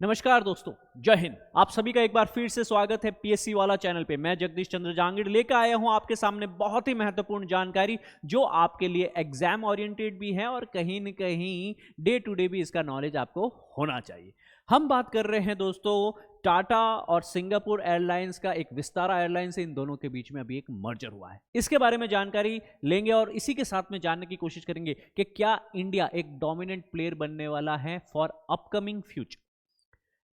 नमस्कार दोस्तों, जय हिंद। आप सभी का एक बार फिर से स्वागत है पीएससी वाला चैनल पे। मैं जगदीश चंद्र जांगीड़ लेकर आया हूं आपके सामने बहुत ही महत्वपूर्ण जानकारी जो आपके लिए एग्जाम ओरिएंटेड भी है और कहीं न कहीं डे टू डे भी इसका नॉलेज आपको होना चाहिए। हम बात कर रहे हैं दोस्तों टाटा और सिंगापुर एयरलाइंस का, एक विस्तारा एयरलाइंस है, इन दोनों के बीच में अभी एक मर्जर हुआ है। इसके बारे में जानकारी लेंगे और इसी के साथ में जानने की कोशिश करेंगे कि क्या इंडिया एक डोमिनेंट प्लेयर बनने वाला है for upcoming future.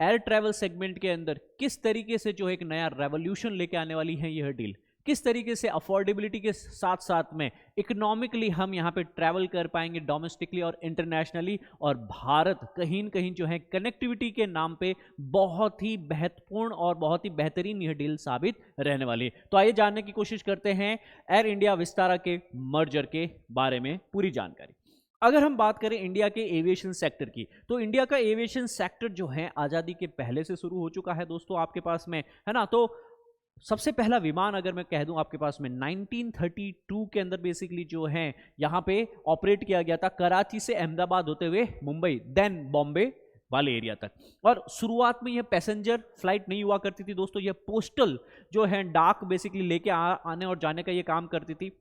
Air travel segment के अंदर किस तरीके से जो एक नया रेवोल्यूशन लेके आने वाली है यह डील, किस तरीके से अफोर्डेबिलिटी के साथ साथ में इकोनॉमिकली हम यहाँ पे ट्रैवल कर पाएंगे डोमेस्टिकली और इंटरनेशनली, और भारत कहीं न कहीं जो है कनेक्टिविटी के नाम पे बहुत ही महत्वपूर्ण और बहुत ही बेहतरीन यह डील साबित रहने वाली है। तो आइए जानने की कोशिश करते हैं एयर इंडिया विस्तारा के मर्जर के बारे में पूरी जानकारी। अगर हम बात करें इंडिया के एविएशन सेक्टर की, तो इंडिया का एविएशन सेक्टर जो है आज़ादी के पहले से शुरू हो चुका है दोस्तों आपके पास में, है ना। तो सबसे पहला विमान अगर मैं कह दूं आपके पास में 1932 के अंदर बेसिकली जो है यहाँ पे ऑपरेट किया गया था, कराची से अहमदाबाद होते हुए मुंबई देन बॉम्बे वाले एरिया तक। और शुरुआत में यह पैसेंजर फ्लाइट नहीं हुआ करती थी दोस्तों, यह पोस्टल जो है डाक बेसिकली लेके आने और जाने का ये काम करती थी।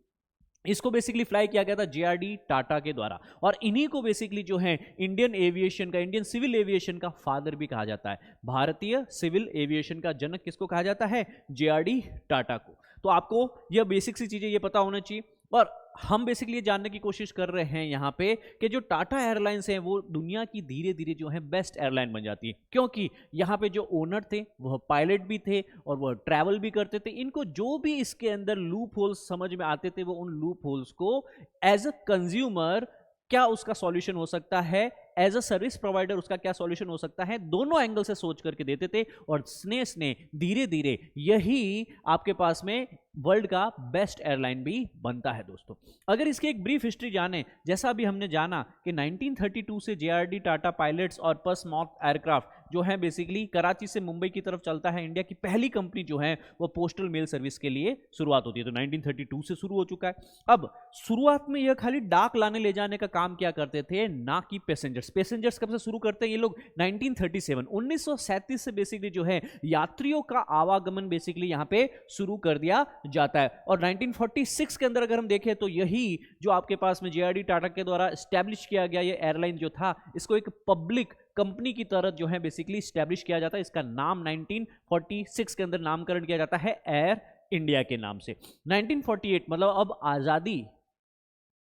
इसको बेसिकली फ्लाई किया गया था जेआरडी टाटा के द्वारा, और इन्हीं को बेसिकली जो है इंडियन एविएशन का, इंडियन सिविल एविएशन का फादर भी कहा जाता है। भारतीय सिविल एविएशन का जनक किसको कहा जाता है? जेआरडी टाटा को। तो आपको यह बेसिक सी चीजें ये पता होना चाहिए। और हम बेसिकली ये जानने की कोशिश कर रहे हैं यहाँ पे कि जो टाटा एयरलाइंस है वो दुनिया की धीरे धीरे जो है बेस्ट एयरलाइन बन जाती है, क्योंकि यहाँ पे जो ओनर थे वह पायलट भी थे और वह ट्रैवल भी करते थे। इनको जो भी इसके अंदर लूप होल्स समझ में आते थे वो उन लूप होल्स को एज अ कंज्यूमर क्या उसका सॉल्यूशन हो सकता है, एज अ सर्विस प्रोवाइडर उसका क्या सॉल्यूशन हो सकता है, दोनों एंगल से सोच करके देते थे। और स्ने धीरे धीरे यही आपके पास में वर्ल्ड का बेस्ट एयरलाइन भी बनता है दोस्तों। अगर इसकी एक ब्रीफ हिस्ट्री जाने, जैसा अभी हमने जाना कि 1932 से जेआरडी टाटा पायलट्स और पर्समॉथ एयरक्राफ्ट जो है बेसिकली कराची से मुंबई की तरफ चलता है। इंडिया की पहली कंपनी जो है वो पोस्टल मेल सर्विस के लिए शुरुआत होती है, तो 1932 से शुरू हो चुका है। अब शुरुआत में यह खाली डाक लाने ले जाने का काम क्या करते थे, ना कि पैसेंजर्स कब से शुरू करते हैं ये लोग? 1937 से बेसिकली जो है यात्रियों का आवागमन बेसिकली यहाँ पे शुरू कर दिया जाता है। और 1946 के अंदर अगर हम देखें तो यही जो आपके पास में जेआरडी टाटा के द्वारा स्टैब्लिश किया गया ये एयरलाइन जो था, इसको एक पब्लिक कंपनी की तरह जो है बेसिकली स्टैब्लिश किया जाता है। इसका नाम 1946 के अंदर नामकरण किया जाता है एयर इंडिया के नाम से। 1948 मतलब अब आजादी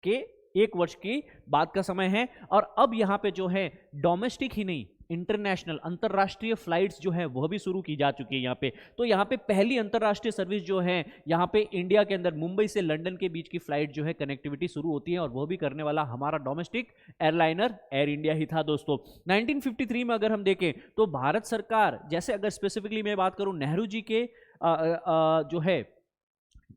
के एक वर्ष की बात का समय है, और अब यहाँ पे जो है डोमेस्टिक ही नहीं इंटरनेशनल अंतरराष्ट्रीय फ्लाइट्स जो है वह भी शुरू की जा चुकी है यहाँ पे। तो यहाँ पे पहली अंतरराष्ट्रीय सर्विस जो है यहाँ पे इंडिया के अंदर मुंबई से लंदन के बीच की फ्लाइट जो है कनेक्टिविटी शुरू होती है, और वह भी करने वाला हमारा डोमेस्टिक एयरलाइनर एयर इंडिया ही था दोस्तों। 1953 में अगर हम देखें तो भारत सरकार, जैसे अगर स्पेसिफिकली मैं बात करूं नेहरू जी के जो है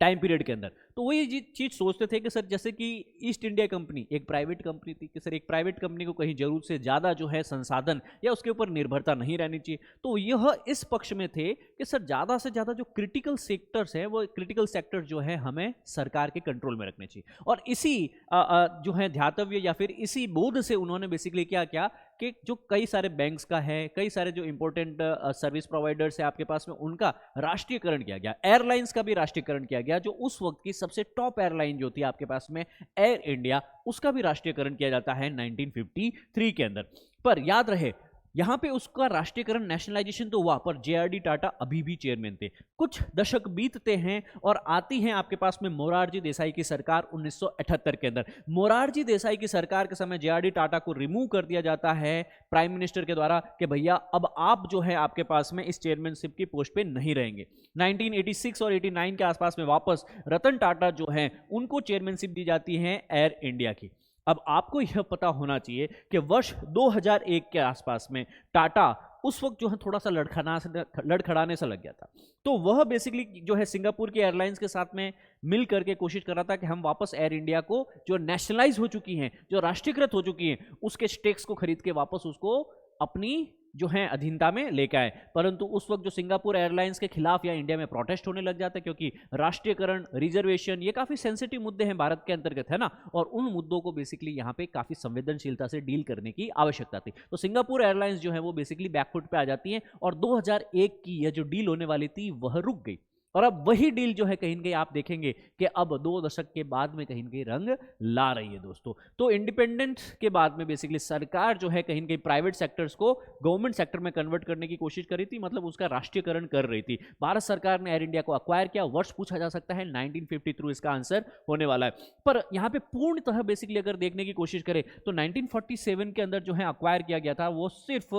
टाइम पीरियड के अंदर, तो वो ये चीज सोचते थे कि सर जैसे कि ईस्ट इंडिया कंपनी एक प्राइवेट कंपनी थी, कि सर एक प्राइवेट कंपनी को कहीं जरूरत से ज़्यादा जो है संसाधन या उसके ऊपर निर्भरता नहीं रहनी चाहिए। तो यह इस पक्ष में थे कि सर ज़्यादा से ज़्यादा जो क्रिटिकल सेक्टर्स हैं वो क्रिटिकल सेक्टर्स जो है हमें सरकार के कंट्रोल में रखने चाहिए। और इसी जो है ध्यातव्य या फिर इसी बोध से उन्होंने बेसिकली क्या किया कि जो कई सारे बैंक्स का है, कई सारे जो इंपॉर्टेंट सर्विस प्रोवाइडर्स है आपके पास में, उनका राष्ट्रीयकरण किया गया। एयरलाइंस का भी राष्ट्रीयकरण किया गया। जो उस वक्त की सबसे टॉप एयरलाइन जो थी आपके पास में एयर इंडिया, उसका भी राष्ट्रीयकरण किया जाता है 1953 के अंदर। पर याद रहे यहां पे उसका राष्ट्रीयकरण, नेशनलाइजेशन तो हुआ, पर जेआरडी टाटा अभी भी चेयरमैन थे। कुछ दशक बीतते हैं और आती है आपके पास में मोरारजी देसाई की सरकार 1978 के अंदर। मोरारजी देसाई की सरकार के समय जेआरडी टाटा को रिमूव कर दिया जाता है प्राइम मिनिस्टर के द्वारा कि भैया अब आप जो है आपके पास में इस चेयरमैनशिप की पोस्ट पे नहीं रहेंगे। 1986 और 89 के आसपास में वापस रतन टाटा जो है उनको चेयरमैनशिप दी जाती है एयर इंडिया की। अब आपको यह पता होना चाहिए कि वर्ष 2001 के आसपास में टाटा उस वक्त जो है थोड़ा सा लड़खड़ाने सा लग गया था। तो वह बेसिकली जो है सिंगापुर की एयरलाइंस के साथ में मिल करके कोशिश कर रहा था कि हम वापस एयर इंडिया को, जो नेशनलाइज हो चुकी हैं, जो राष्ट्रीयकृत हो चुकी हैं, उसके स्टेक्स को खरीद के वापस उसको अपनी जो है अधीनता में लेकर आए। परंतु उस वक्त जो सिंगापुर एयरलाइंस के खिलाफ या इंडिया में प्रोटेस्ट होने लग जाता है, क्योंकि राष्ट्रीयकरण, रिजर्वेशन, ये काफी सेंसिटिव मुद्दे हैं भारत के अंतर्गत, है ना, और उन मुद्दों को बेसिकली यहाँ पे काफी संवेदनशीलता से डील करने की आवश्यकता थी। तो सिंगापुर एयरलाइंस जो है वो बेसिकली बैकफुट पे आ जाती है और 2001 की यह जो डील होने वाली थी वह रुक गई। और अब वही डील जो है कहीं ना कहीं आप देखेंगे कि अब 2 दशक के बाद में कहीं ना कहीं रंग ला रही है दोस्तों। तो इंडिपेंडेंस के बाद में बेसिकली सरकार जो है कहीं ना कहीं प्राइवेट सेक्टर्स को गवर्नमेंट सेक्टर में कन्वर्ट करने की कोशिश कर रही थी, मतलब उसका राष्ट्रीयकरण कर रही थी। भारत सरकार ने एयर इंडिया को अक्वायर किया। वर्ष पूछा जा सकता है 1953 इसका आंसर होने वाला है। पर यहाँ पे पूर्णतः बेसिकली अगर देखने की कोशिश करें तो 1947 के अंदर जो है अक्वायर किया गया था वो सिर्फ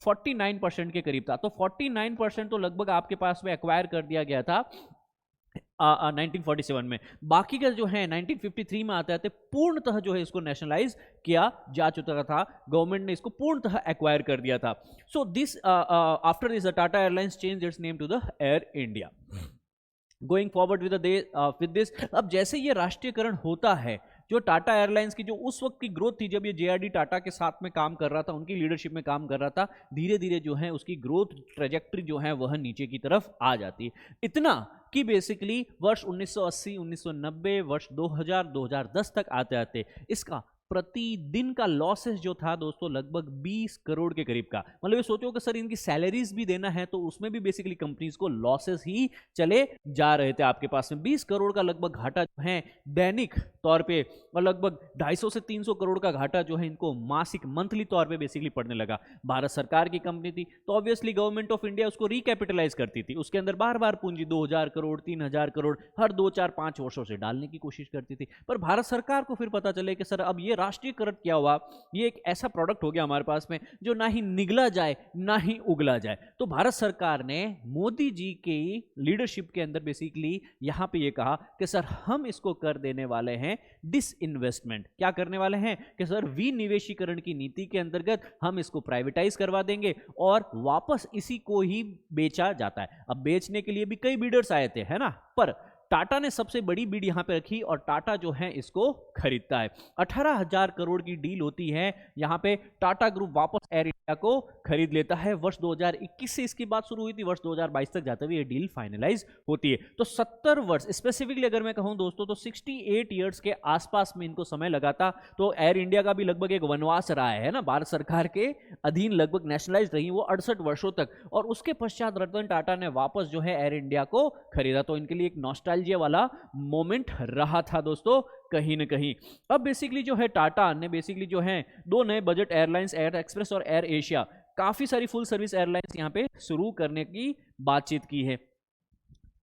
49% के करीब था। तो 49% तो लगभग आपके पास में एक्वायर कर दिया गया था 1947 में। बाकी का जो है 1953 में आते आते पूर्णतः जो है इसको नेशनलाइज किया जा चुका था, गवर्नमेंट ने इसको पूर्णतः एक्वायर कर दिया था। So this after this the Tata airlines change its name to the Air India. Going forward with this, अब जैसे ये राष्ट्रीयकरण होता है, जो टाटा एयरलाइंस की जो उस वक्त की ग्रोथ थी जब ये जेआरडी टाटा के साथ में काम कर रहा था, उनकी लीडरशिप में काम कर रहा था, धीरे धीरे जो है उसकी ग्रोथ ट्रेजेक्ट्री जो है वह नीचे की तरफ आ जाती है। इतना कि बेसिकली वर्ष 1980, 1990, वर्ष 2000, 2010 तक आते आते इसका प्रतिदिन का लॉसेस जो था दोस्तों लगभग 20 करोड़ के करीब का। मतलब ये सोचो कि सर इनकी सैलरीज भी देना है तो उसमें भी बेसिकली कंपनीज को लॉसेस ही चले जा रहे थे। आपके पास में 20 करोड़ का लगभग घाटा जो है दैनिक तौर पे, और लगभग 250 से 300 करोड़ का घाटा जो है इनको मासिक, मंथली तौर पे बेसिकली पड़ने लगा। भारत सरकार की कंपनी थी तो ऑब्वियसली गवर्नमेंट ऑफ इंडिया उसको रिकैपिटलाइज करती थी, उसके अंदर बार बार पूंजी 2000 करोड़, 3000 करोड़ हर 2, 4, 5 वर्षों से डालने की कोशिश करती थी। पर भारत सरकार को फिर पता चले कि सर अब ये राष्ट्रीयकरण क्या हुआ, ये एक ऐसा प्रोडक्ट हो गया हमारे पास में जो ना ही निगला जाए ना ही उगला जाए। तो भारत सरकार ने मोदी जी की लीडरशिप के अंदर बेसिकली यहां पे ये कहा कि सर हम इसको कर देने वाले हैं डिसइन्वेस्टमेंट। क्या करने वाले हैं कि सर विनिवेशीकरण की नीति के अंतर्गत हम इसको प्राइवेटाइज करवा देंगे और वापस इसी को ही बेचा जाता है। अब बेचने के लिए भी कई बीडर्स आए थे, है ना, पर टाटा ने सबसे बड़ी बीड यहां पे रखी और टाटा जो है इसको खरीदता है। 18,000 करोड़ की डील होती है यहां पे। टाटा ग्रुप वापस एयर इंडिया को खरीद लेता है। वर्ष 2021 से इसकी बात शुरू हुई थी, वर्ष 2022 तक जाते हुए ये डील फाइनलाइज होती है। तो 70 वर्ष स्पेसिफिकली अगर मैं कहूं दोस्तों तो 68 ईयर्स के आसपास में इनको समय लगा था। तो एयर इंडिया का भी लगभग एक वनवास रहा है ना, भारत सरकार के अधीन लगभग नेशनलाइज रही वो 68 वर्षों तक, और उसके पश्चात रतन टाटा ने वापस जो है एयर इंडिया को खरीदा। तो इनके लिए एक नॉस्टैल्जिया वाला मोमेंट रहा था दोस्तों कहीं ना कहीं। अब बेसिकली जो है टाटा ने बेसिकली जो है 2 नए बजट एयरलाइंस, एयर एक्सप्रेस और एयर एशिया, काफी सारी फुल सर्विस एयरलाइंस यहां पे शुरू करने की बातचीत की है।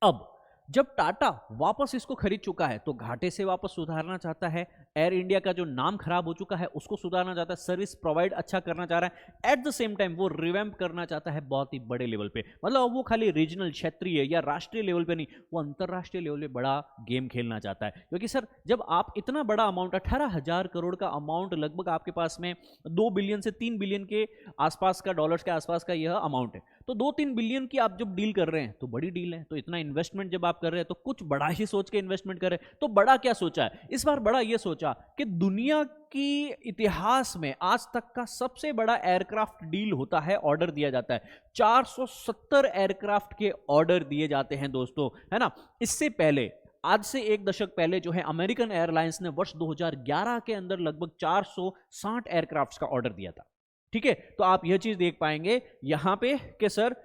अब जब टाटा वापस इसको खरीद चुका है तो घाटे से वापस सुधारना चाहता है। एयर इंडिया का जो नाम खराब हो चुका है उसको सुधारना चाहता है, सर्विस प्रोवाइड अच्छा करना चाह रहा है। एट द सेम टाइम वो रिवैम्प करना चाहता है बहुत ही बड़े लेवल पे। मतलब वो खाली रीजनल, क्षेत्रीय या राष्ट्रीय लेवल पे नहीं, वो अंतरराष्ट्रीय लेवल पे बड़ा गेम खेलना चाहता है। क्योंकि सर जब आप इतना बड़ा अमाउंट, 18,000 करोड़ का अमाउंट, लगभग आपके पास में 2 बिलियन से 3 बिलियन के आसपास का, डॉलर्स के आसपास का यह अमाउंट है, तो 2-3 बिलियन की आप जब डील कर रहे हैं तो बड़ी डील है। तो इतना इन्वेस्टमेंट जब आप कर रहे हैं तो कुछ बड़ा ही सोच के इन्वेस्टमेंट कर रहे हैं। तो बड़ा क्या सोचा है इस बार? बड़ा ये सोचा कि दुनिया की इतिहास में आज तक का सबसे बड़ा एयरक्राफ्ट डील होता है, ऑर्डर दिया जाता है। 470 एयरक्राफ्ट के ऑर्डर दिए जाते हैं दोस्तों, है ना। इससे पहले, आज से 1 दशक पहले जो है अमेरिकन एयरलाइंस ने वर्ष 2011 के अंदर लगभग 460 एयरक्राफ्ट का ऑर्डर दिया था। ठीक है, तो आप यह चीज देख पाएंगे यहां पे कि सर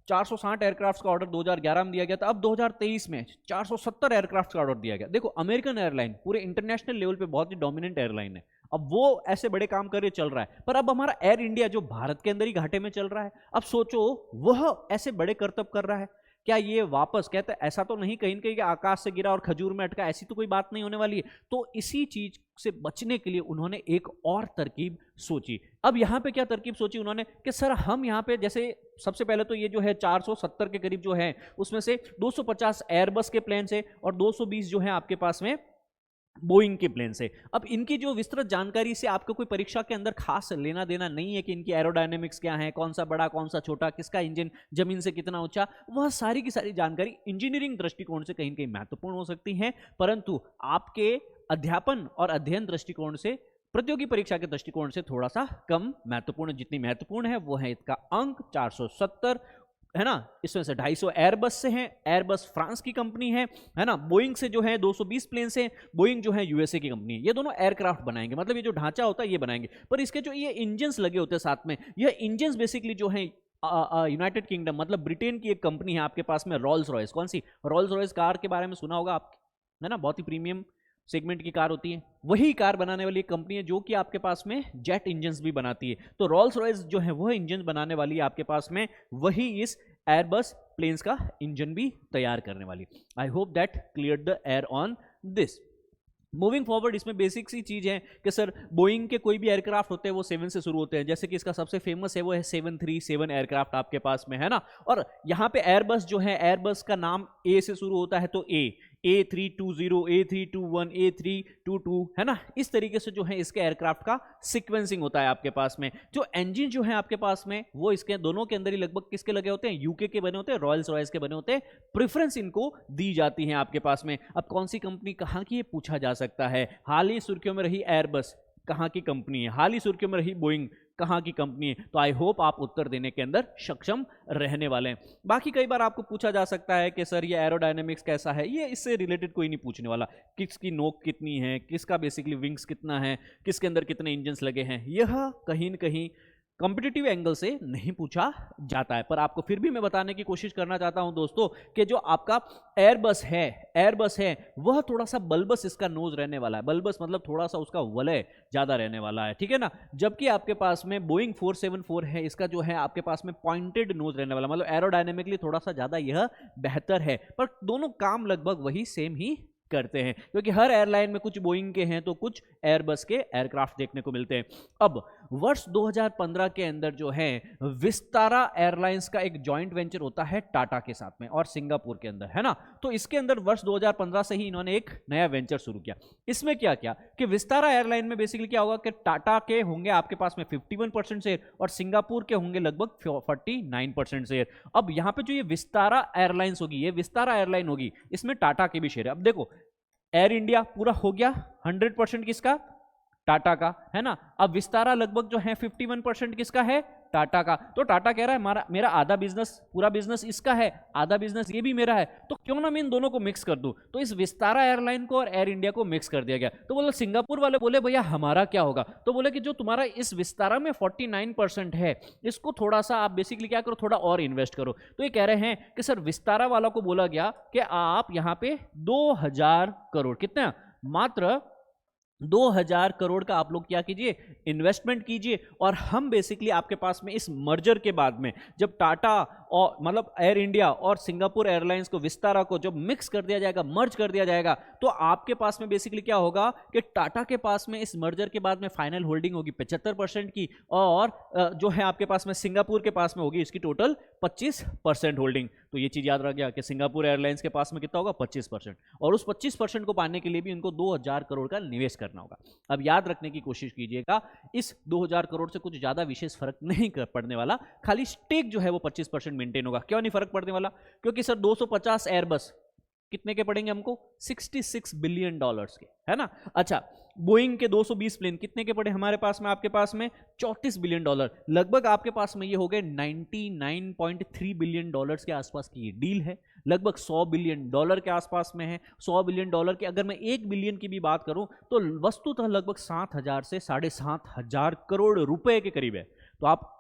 460 एयरक्राफ्ट का ऑर्डर 2011 में दिया गया था। अब 2023 में 470 एयरक्राफ्ट का ऑर्डर दिया गया। देखो अमेरिकन एयरलाइन पूरे इंटरनेशनल लेवल पे बहुत ही डोमिनेंट एयरलाइन है, अब वो ऐसे बड़े काम कर रही चल रहा है। पर अब हमारा एयर इंडिया जो भारत के अंदर ही घाटे में चल रहा है, अब सोचो वह ऐसे बड़े करतब कर रहा है, क्या ये वापस कहते हैं? ऐसा तो नहीं कहीं कहीं आकाश से गिरा और खजूर में अटका, ऐसी तो कोई बात नहीं होने वाली है। तो इसी चीज से बचने के लिए उन्होंने एक और तरकीब सोची। अब यहां पे क्या तरकीब सोची उन्होंने कि सर हम यहां पे जैसे सबसे पहले तो ये जो है 470 के करीब जो है उसमें से 250 एयरबस के प्लेन से और 220 जो है आपके पास में बोइंग के प्लेन से। अब इनकी जो विस्तृत जानकारी से आपको कोई परीक्षा के अंदर खास लेना देना नहीं है कि इनकी एरोडायनेमिक्स क्या है, कौन सा बड़ा कौन सा छोटा, किसका इंजन जमीन से कितना ऊंचा, वह सारी की सारी जानकारी इंजीनियरिंग दृष्टिकोण से कहीं कहीं महत्वपूर्ण हो सकती है, परंतु आपके अध्यापन और अध्ययन दृष्टिकोण से प्रतियोगी परीक्षा के दृष्टिकोण से थोड़ा सा कम महत्वपूर्ण, जितनी महत्वपूर्ण है वो है इसका अंक 470, है ना। इसमें से 250 एयरबस से हैं, एयरबस फ्रांस की कंपनी है ना। बोइंग से जो है 220 प्लेन से, बोइंग जो है यूएसए की कंपनी है। ये दोनों एयरक्राफ्ट बनाएंगे, मतलब ये जो ढांचा होता है ये बनाएंगे, पर इसके जो ये इंजन्स लगे होते हैं साथ में, यह इंजन्स बेसिकली जो है यूनाइटेड किंगडम मतलब ब्रिटेन की एक कंपनी है आपके पास में, रोल्स रॉयस। कौन सी? रोल्स रॉयस कार के बारे में सुना होगा आप, है ना, बहुत ही प्रीमियम सेगमेंट की कार होती है। वही कार बनाने वाली एक कंपनी है जो कि आपके पास में जेट इंजन्स भी बनाती है। तो रोल्स रॉयस जो है वह इंजन बनाने वाली है आपके पास में, वही इस एयरबस प्लेन्स का इंजन भी तैयार करने वाली। I hope that clear the air on this. Moving forward, इसमें बेसिक सी चीज है कि सर बोइंग के कोई भी एयरक्राफ्ट होते हैं वो 7 से शुरू होते हैं, जैसे कि इसका सबसे फेमस है वो है 737 एयरक्राफ्ट आपके पास में, है ना। और यहाँ पे एयरबस जो है, एयरबस का नाम ए से शुरू होता है, तो A320, A321, A322, है ना। इस तरीके से जो है इसके एयरक्राफ्ट का सीक्वेंसिंग होता है आपके पास में। जो इंजन जो है आपके पास में वो इसके दोनों के अंदर ही लगभग किसके लगे होते हैं? यूके के बने होते हैं, रॉयल्स रॉयस के बने होते हैं। प्रेफरेंस इनको दी जाती है आपके पास में। अब कौन सी कंपनी कहाँ की, ये पूछा जा सकता है। हाल ही सुर्खियों में रही एयरबस कहाँ की कंपनी है, हाल ही सुर्खियों में रही बोइंग कहाँ की कंपनी है। तो आई होप आप उत्तर देने के अंदर सक्षम रहने वाले हैं। बाकी कई बार आपको पूछा जा सकता है कि सर ये एरोडायनेमिक्स कैसा है, ये इससे रिलेटेड कोई नहीं पूछने वाला। किसकी नोक कितनी है, किसका बेसिकली विंग्स कितना है, किसके अंदर कितने इंजन्स लगे हैं, यह कहीं न कहीं कॉम्पिटिटिव एंगल से नहीं पूछा जाता है। पर आपको फिर भी मैं बताने की कोशिश करना चाहता हूं दोस्तों कि जो आपका एयरबस है वह थोड़ा सा बल्बस इसका नोज रहने वाला है। बल्बस मतलब थोड़ा सा उसका वलय ज्यादा रहने वाला है, ठीक है ना। जबकि आपके पास में बोइंग 474 है, इसका जो है आपके पास में पॉइंटेड नोज रहने वाला, मतलब एरोडायनेमिकली थोड़ा सा ज्यादा यह बेहतर है। पर दोनों काम लगभग वही सेम ही करते हैं, क्योंकि हर एयरलाइन में कुछ बोइंग के हैं तो कुछ एयरबस के एयरक्राफ्ट देखने को मिलते हैं। अब वर्ष 2015 के अंदर जो है विस्तारा एयरलाइंस का एक जॉइंट वेंचर होता है टाटा के साथ में और सिंगापुर के अंदर, है ना। तो इसके अंदर वर्ष 2015 से ही इन्होंने एक नया वेंचर शुरू किया। इसमें क्या किया कि विस्तारा एयरलाइन में बेसिकली क्या होगा कि टाटा के होंगे आपके पास में 51% शेयर और सिंगापुर के होंगे लगभग 49% शेयर। अब यहां पे जो ये विस्तारा एयरलाइंस होगी, ये विस्तारा एयरलाइन होगी, इसमें टाटा के भी शेयर है। अब देखो एयर इंडिया पूरा हो गया 100% किसका? टाटा का, है ना। अब विस्तारा लगभग जो है 51% किसका है? टाटा का। तो टाटा कह रहा है मेरा आधा बिजनेस, पूरा बिजनेस इसका है, आधा बिजनेस ये भी मेरा है, तो क्यों ना मैं इन दोनों को मिक्स कर दूं। तो इस विस्तारा एयरलाइन को और एयर इंडिया को मिक्स कर दिया गया। तो बोले सिंगापुर वाले बोले भैया हमारा क्या होगा? तो बोले कि जो तुम्हारा इस विस्तारा में 49% है, इसको थोड़ा सा आप बेसिकली क्या करो, थोड़ा और इन्वेस्ट करो। तो ये कह रहे हैं कि सर विस्तारा वाला को बोला गया कि आप यहां पे 2000 करोड़, कितना? मात्र 2000 करोड़ का आप लोग क्या कीजिए, इन्वेस्टमेंट कीजिए। और हम बेसिकली आपके पास में इस मर्जर के बाद में जब टाटा और मतलब एयर इंडिया और सिंगापुर एयरलाइंस को, विस्तारा को जब मिक्स कर दिया जाएगा, मर्ज कर दिया जाएगा, तो आपके पास में बेसिकली क्या होगा कि टाटा के पास में इस मर्जर के बाद में फाइनल होल्डिंग होगी 75% की, और जो है आपके पास में सिंगापुर के पास में होगी इसकी टोटल 25% होल्डिंग। तो ये चीज याद रख गया कि सिंगापुर एयरलाइंस के पास में कितना होगा? 25%। और उस 25% को पाने के लिए भी उनको 2000 करोड़ का निवेश करना होगा। अब याद रखने की कोशिश कीजिएगा, इस 2000 करोड़ से कुछ ज्यादा विशेष फर्क नहीं पड़ने वाला, खाली स्टेक जो है वो 25% मेंटेन होगा। क्यों नहीं फर्क पड़ने वाला? क्योंकि सर 250 एयरबस कितने के पड़ेंगे हमको? 66 बिलियन डॉलर्स के, है ना। अच्छा, बोइंग के 220 प्लेन कितने के पड़े हमारे पास में? आपके पास में 34 बिलियन डॉलर, लगभग आपके पास में ये हो गए 99.3 बिलियन डॉलर्स के आसपास की ये डील है। लगभग 100 बिलियन डॉलर के आसपास में है। 100 बिलियन डॉलर के अगर मैं 1 बिलियन की भी बात करूं तो वस्तुतः लगभग 7000 से 7500 करोड़ रुपए के करीब है। तो आप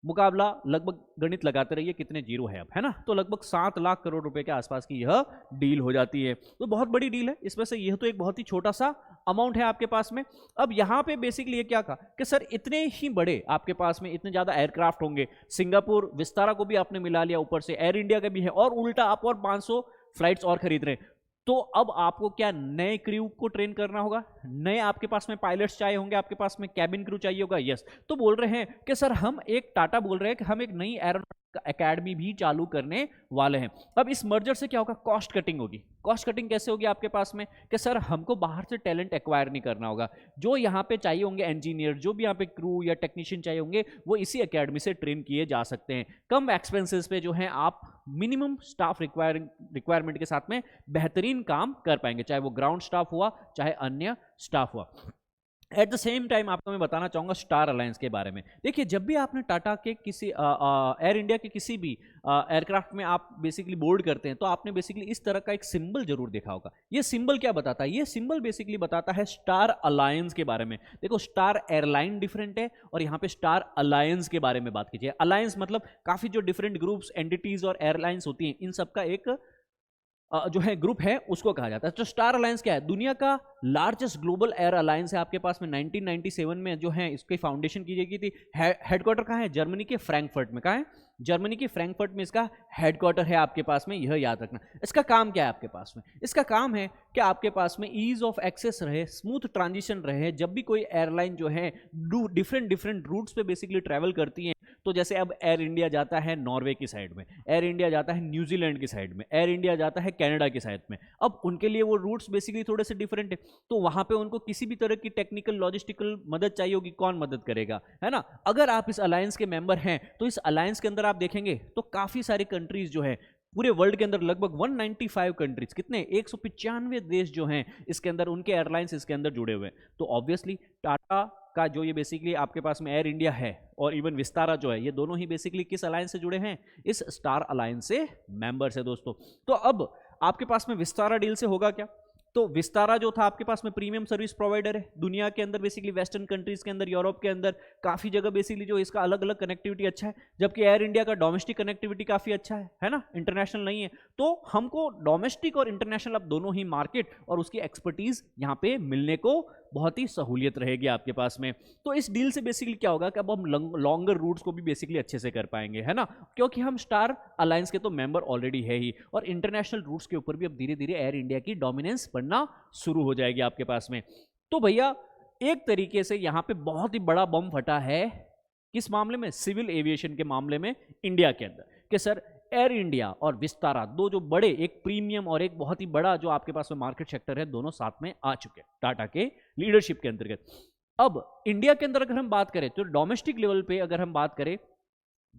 मुकाबला लगभग गणित लगाते रहिए कितने जीरो है अब, है ना। तो लगभग 7 लाख करोड़ रुपए के आसपास की यह डील हो जाती है। तो बहुत बड़ी डील है। इसमें से यह तो एक बहुत ही छोटा सा अमाउंट है आपके पास में। अब यहां पे बेसिकली ये क्या कहा कि सर इतने ही बड़े आपके पास में इतने ज्यादा एयरक्राफ्ट होंगे, सिंगापुर विस्तारा को भी आपने मिला लिया, ऊपर से एयर इंडिया का भी है, और उल्टा आप और 500 फ्लाइट्स और खरीद रहे हैं। तो अब आपको क्या नए क्रू को ट्रेन करना होगा? नए आपके पास में पायलट्स चाहिए होंगे, आपके पास में कैबिन क्रू चाहिए होगा। यस, तो बोल रहे हैं कि सर हम एक, टाटा बोल रहे हैं कि हम एक नई एरोनॉटिक एकेडमी भी चालू करने वाले हैं। अब इस मर्जर से क्या होगा? कॉस्ट कटिंग होगी। कॉस्ट कटिंग कैसे होगी आपके पास में कि सर हमको बाहर से टैलेंट एक्वायर नहीं करना होगा। जो यहाँ पे चाहिए होंगे इंजीनियर, जो भी यहाँ पे क्रू या टेक्नीशियन चाहिए होंगे, वो इसी एकेडमी से ट्रेन किए जा सकते हैं। कम एक्सपेंसेस पे जो है आप मिनिमम स्टाफ रिक्वायरमेंट के साथ में बेहतरीन काम कर पाएंगे, चाहे वो ग्राउंड स्टाफ हुआ चाहे अन्य स्टाफ हुआ। एट द सेम टाइम आपको मैं बताना चाहूंगा स्टार अलायंस के बारे में। देखिए, जब भी आपने टाटा के किसी एयर इंडिया के किसी भी एयरक्राफ्ट में आप बेसिकली बोर्ड करते हैं तो आपने बेसिकली इस तरह का एक सिंबल जरूर देखा होगा। ये सिंबल क्या बताता है? ये सिंबल बेसिकली बताता है स्टार अलायंस के बारे में। देखो, स्टार एयरलाइन डिफरेंट है और यहाँ पे स्टार अलायंस के बारे में बात कीजिए। अलायंस मतलब काफी जो डिफरेंट ग्रुप्स, एंटिटीज और एयरलाइंस होती हैं, इन सबका एक जो है ग्रुप है, उसको कहा जाता है। तो स्टार अलायंस क्या है? दुनिया का लार्जेस्ट ग्लोबल एयर अलायंस है आपके पास में। 1997 में जो है इसकी फाउंडेशन की गई थी। हेडक्वार्टर कहाँ है? जर्मनी के फ्रैंकफर्ट में। कहाँ है? जर्मनी के फ्रैंकफर्ट में इसका हेडक्वार्टर है आपके पास में, यह याद रखना। इसका काम क्या है आपके पास में? इसका काम है कि आपके पास में ईज ऑफ एक्सेस रहे, स्मूथ ट्रांजिशन रहे। जब भी कोई एयरलाइन जो है डिफरेंट रूट्स पे बेसिकली ट्रैवल करती है, तो जैसे अब एयर इंडिया जाता है नॉर्वे की साइड में, एयर इंडिया जाता है न्यूजीलैंड की साइड में, एयर इंडिया जाता है कनाडा की साइड में। अब उनके लिए वो रूट्स बेसिकली थोड़े से डिफरेंट है, तो वहां पे उनको किसी भी तरह की टेक्निकल लॉजिस्टिकल मदद चाहिए होगी। कौन मदद करेगा? है ना। अगर आप इस अलायंस के मेंबर हैं तो इस अलायंस के अंदर आप देखेंगे तो काफी सारी कंट्रीज जो है पूरे वर्ल्ड के अंदर, लगभग 195 कंट्रीज, कितने 195 देश जो हैं इसके अंदर, उनके एयरलाइंस इसके अंदर जुड़े हुए हैं। तो ऑब्वियसली टाटा का जो ये बेसिकली आपके पास में एयर इंडिया है और इवन विस्तारा जो है, ये दोनों ही बेसिकली किस अलायंस से जुड़े हैं? इस स्टार अलायंस से मेंबर्स है दोस्तों। तो अब आपके पास में विस्तारा डील से होगा क्या? तो विस्तारा जो था आपके पास में प्रीमियम सर्विस प्रोवाइडर है दुनिया के अंदर, बेसिकली वेस्टर्न कंट्रीज के अंदर, यूरोप के अंदर काफी जगह बेसिकली जो इसका अलग अलग कनेक्टिविटी अच्छा है, जबकि एयर इंडिया का डोमेस्टिक कनेक्टिविटी काफी अच्छा है ना, इंटरनेशनल नहीं है। तो हमको डोमेस्टिक और इंटरनेशनल अब दोनों ही मार्केट और उसकी एक्सपर्टीज यहाँ पे मिलने को बहुत ही सहूलियत रहेगी आपके पास में। तो इस डील से बेसिकली क्या होगा कि अब हम लॉन्गर रूट्स को भी बेसिकली अच्छे से कर पाएंगे, है ना, क्योंकि हम स्टार अलायंस के तो मेंबर ऑलरेडी है ही, और इंटरनेशनल रूट्स के ऊपर भी अब धीरे धीरे एयर इंडिया की डोमिनेंस बढ़ना शुरू हो जाएगी आपके पास में। तो भैया, एक तरीके से यहां पे बहुत ही बड़ा बम फटा है। किस मामले में? सिविल एविएशन के मामले में इंडिया के अंदर, कि सर एयर इंडिया और विस्तारा, दो जो बड़े, एक प्रीमियम और एक बहुत ही बड़ा जो आपके पास में मार्केट सेक्टर है, दोनों साथ में आ चुके हैं टाटा के लीडरशिप के अंतर्गत। अब इंडिया के अंदर अगर हम बात करें तो डोमेस्टिक लेवल पे अगर हम बात करें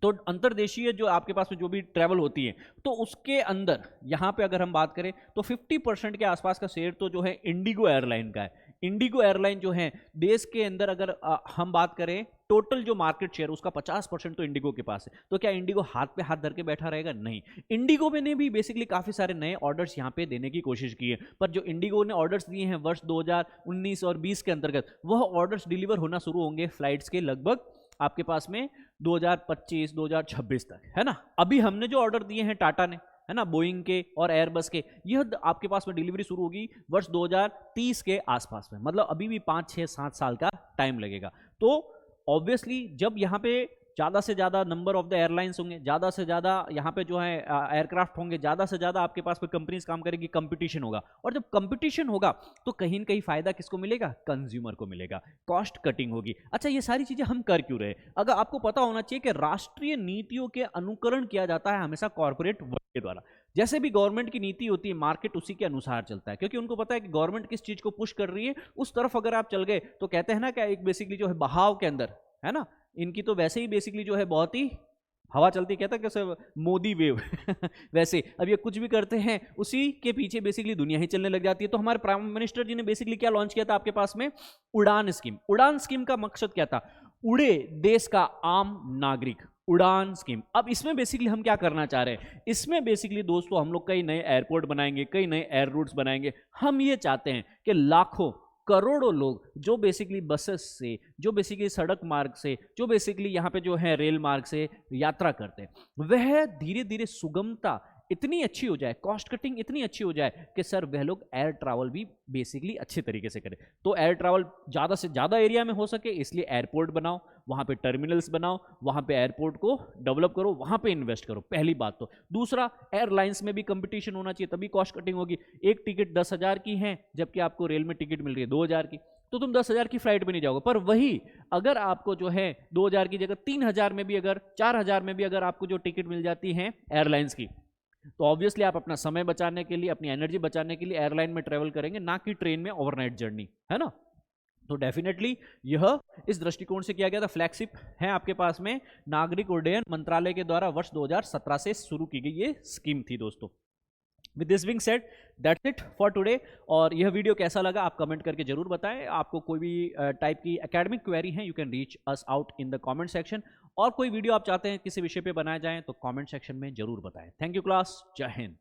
तो अंतर्देशीय जो आपके पास में जो भी ट्रैवल होती है, तो उसके अंदर यहाँ पे अगर हम बात करें तो 50% के आसपास का शेयर तो जो है इंडिगो एयरलाइन का है। इंडिगो एयरलाइन जो है देश के अंदर अगर हम बात करें टोटल जो मार्केट शेयर, उसका 50% तो इंडिगो के पास है। तो क्या इंडिगो हाथ पे हाथ धर के बैठा रहेगा? नहीं। इंडिगो ने भी बेसिकली काफी सारे नए ऑर्डर्स यहाँ पे देने की कोशिश की है, पर जो इंडिगो ने ऑर्डर्स दिए हैं वर्ष 2019 और 20 के अंतर्गत, वह ऑर्डर्स डिलीवर होना शुरू होंगे फ्लाइट्स के लगभग आपके पास में 2025-2026 तक, है ना। अभी हमने जो ऑर्डर दिए हैं टाटा ने, है ना, बोइंग के और एयरबस के, यह आपके पास में डिलीवरी शुरू होगी वर्ष 2030 के आसपास में। मतलब अभी भी 5-6-7 साल का टाइम लगेगा। तो ऑब्वियसली जब यहाँ पे ज़्यादा से ज़्यादा नंबर ऑफ द एयरलाइंस होंगे, ज़्यादा से ज़्यादा यहाँ पे जो है एयरक्राफ्ट होंगे, ज़्यादा से ज़्यादा आपके पास में कंपनीज काम करेगी, कंपटीशन होगा। और जब कंपटीशन होगा तो कहीं न कहीं फायदा किसको मिलेगा? कंज्यूमर को मिलेगा, कॉस्ट कटिंग होगी। अच्छा, ये सारी चीज़ें हम कर क्यों रहे? अगर आपको पता होना चाहिए कि राष्ट्रीय नीतियों के अनुकरण किया जाता है हमेशा कॉर्पोरेट वर्ल्ड के द्वारा। जैसे भी गवर्नमेंट की नीति होती है, मार्केट उसी के अनुसार चलता है, क्योंकि उनको पता है कि गवर्नमेंट किस चीज़ को पुश कर रही है, उस तरफ अगर आप चल गए तो कहते हैं ना क्या, एक बेसिकली जो है बहाव के अंदर, है ना, इनकी तो वैसे ही बेसिकली जो है बहुत ही हवा चलती, कहता है कैसे मोदी वेव वैसे अब ये कुछ भी करते हैं उसी के पीछे बेसिकली दुनिया ही चलने लग जाती है। तो हमारे प्राइम मिनिस्टर जी ने बेसिकली क्या लॉन्च किया था आपके पास में? उड़ान स्कीम। उड़ान स्कीम का मकसद क्या था? उड़े देश का आम नागरिक, उड़ान स्कीम। अब इसमें बेसिकली हम क्या करना चाह रहे हैं? इसमें बेसिकली दोस्तों हम लोग कई नए एयरपोर्ट बनाएंगे, कई नए एयर रूट्स बनाएंगे। हम ये चाहते हैं कि लाखों करोड़ों लोग जो बेसिकली बसेस से, जो बेसिकली सड़क मार्ग से, जो बेसिकली यहाँ पे जो है रेल मार्ग से यात्रा करते हैं, वह धीरे धीरे सुगमता इतनी अच्छी हो जाए, कॉस्ट कटिंग इतनी अच्छी हो जाए कि सर वह लोग एयर ट्रैवल भी बेसिकली अच्छे तरीके से करें। तो एयर ट्रैवल ज़्यादा से ज़्यादा एरिया में हो सके, इसलिए एयरपोर्ट बनाओ, वहाँ पे टर्मिनल्स बनाओ, वहाँ पे एयरपोर्ट को डेवलप करो, वहाँ पे इन्वेस्ट करो, पहली बात तो। दूसरा, एयरलाइंस में भी कंपटीशन होना चाहिए, तभी कॉस्ट कटिंग होगी। एक टिकट 10,000 की है, जबकि आपको रेल में टिकट मिल रही है 2,000 की, तो तुम 10,000 की फ्लाइट में नहीं जाओगे। पर वही अगर आपको जो है 2,000 की जगह 3,000 में भी, अगर 4,000 में भी अगर आपको जो टिकट मिल जाती है एयरलाइंस की, तो ऑब्वियसली आप अपना समय बचाने के लिए, अपनी एनर्जी बचाने के लिए एयरलाइन में ट्रेवल करेंगे, ना कि ट्रेन में ओवरनाइट जर्नी, है ना। तो डेफिनेटली यह इस दृष्टिकोण से किया गया था। फ्लैगशिप है आपके पास में नागरिक उड्डयन मंत्रालय के द्वारा वर्ष 2017 से शुरू की गई ये स्कीम थी दोस्तों। With this Bing said, that's it for today. और यह वीडियो कैसा लगा आप कमेंट करके जरूर बताएं। आपको कोई भी टाइप की एकेडमिक क्वेरी है, you can reach us out in the comment section. और कोई वीडियो आप चाहते हैं किसी विषय पे बनाया जाए तो कमेंट सेक्शन में जरूर बताएं। थैंक यू क्लास, जय हिंद।